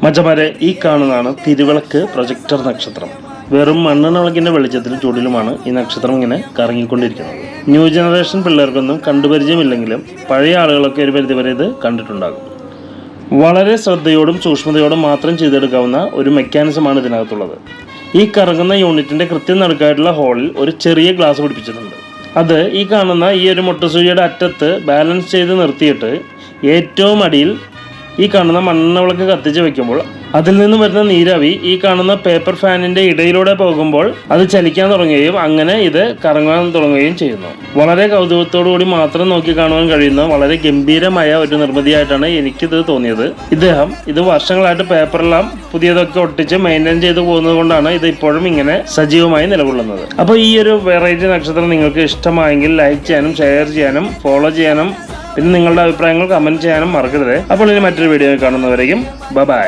മച്ചമാരെ, ഈ കാണുന്നതാണ് തിരുവിളക്ക് പ്രൊജക്ടർ നക്ഷത്രം. വെറും മണ്ണെണ്ണ വിളക്കിന്റെ വെളിച്ചത്തിലും ചൂടിലുമാണ് ഈ നക്ഷത്രം ഇങ്ങനെ കറങ്ങിക്കൊണ്ടിരിക്കുന്നത്. ന്യൂ ജനറേഷൻ പിള്ളേർക്കൊന്നും കണ്ടുപരിചയമില്ലെങ്കിലും പഴയ ആളുകളൊക്കെ ഒരു പരിധിവരെ ഇത് കണ്ടിട്ടുണ്ടാകും. വളരെ ശ്രദ്ധയോടും സൂക്ഷ്മതയോടും മാത്രം ചെയ്തെടുക്കാവുന്ന ഒരു മെക്കാനിസമാണ് ഇതിനകത്തുള്ളത്. ഈ കറങ്ങുന്ന യൂണിറ്റിന്റെ കൃത്യം നടുക്കായിട്ടുള്ള ഹോളിൽ ഒരു ചെറിയ ഗ്ലാസ് പിടിപ്പിച്ചിട്ടുണ്ട്. അത് ഈ കാണുന്ന ഈ ഒരു മുട്ടസൂചിയുടെ അറ്റത്ത് ബാലൻസ് ചെയ്ത് നിർത്തിയിട്ട് ഏറ്റവും അടിയിൽ ഈ കാണുന്ന മണ്ണെണ്ണ വിളക്ക് കത്തിച്ച് വെക്കുമ്പോൾ അതിൽ നിന്ന് വരുന്ന നീരാവി ഈ കാണുന്ന പേപ്പർ ഫാനിന്റെ ഇടയിലൂടെ പോകുമ്പോൾ അത് ചലിക്കാൻ തുടങ്ങുകയും അങ്ങനെ ഇത് കറങ്ങാൻ തുടങ്ങുകയും ചെയ്യുന്നു. വളരെ കൗതുകത്തോടു കൂടി മാത്രം നോക്കി കാണുവാൻ കഴിയുന്ന വളരെ ഗംഭീരമായ ഒരു നിർമ്മിതിയായിട്ടാണ് എനിക്കിത് തോന്നിയത്. ഇദ്ദേഹം ഇത് വർഷങ്ങളായിട്ട് പേപ്പറെല്ലാം പുതിയതൊക്കെ ഒട്ടിച്ച് മെയിൻറ്റെയിൻ ചെയ്ത് പോകുന്നത് കൊണ്ടാണ് ഇത് ഇപ്പോഴും ഇങ്ങനെ സജീവമായി നിലകൊള്ളുന്നത്. അപ്പോൾ ഈ ഒരു വെറൈറ്റി നക്ഷത്രം നിങ്ങൾക്ക് ഇഷ്ടമായെങ്കിൽ ലൈക്ക് ചെയ്യാനും ഷെയർ ചെയ്യാനും ഫോളോ ചെയ്യാനും പിന്നെ നിങ്ങളുടെ അഭിപ്രായങ്ങൾ കമന്റ് ചെയ്യാനും മറക്കരുത്. അപ്പോൾ ഇനി മറ്റൊരു വീഡിയോ കാണുന്നവരേക്കും ബൈ.